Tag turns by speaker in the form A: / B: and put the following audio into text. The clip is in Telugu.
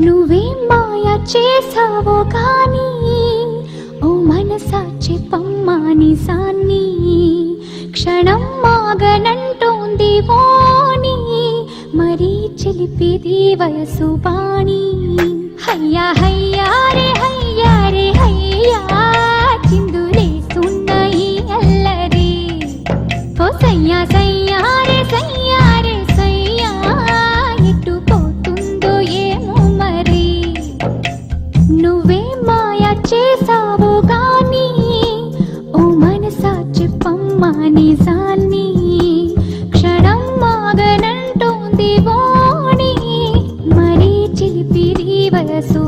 A: నువ్వేం మాయ చేసావో కానీ ఓ మనసా చెప్పమ్మా నిజాన్ని. క్షణం మాగనంటోంది వాణి, మరీ చిలిపిది వయసు బాణి. హయ్యా హయ్యా రే హయ్యా రే హయ్యా, చిందులేస్తున్న ఈ అల్లరి. ఓ సయ్యా సయ్యా రే సయ్యా రే సయ్యా, ఎటు పోతుందో ఏమో మరి. నువ్వే మాయ చేసావో గాని ఓ మనసా చెప్పమ్మా నిజాన్ని. క్షణం మాగనంటోంది వాణి, మరీ చిలిపిరి వయసు.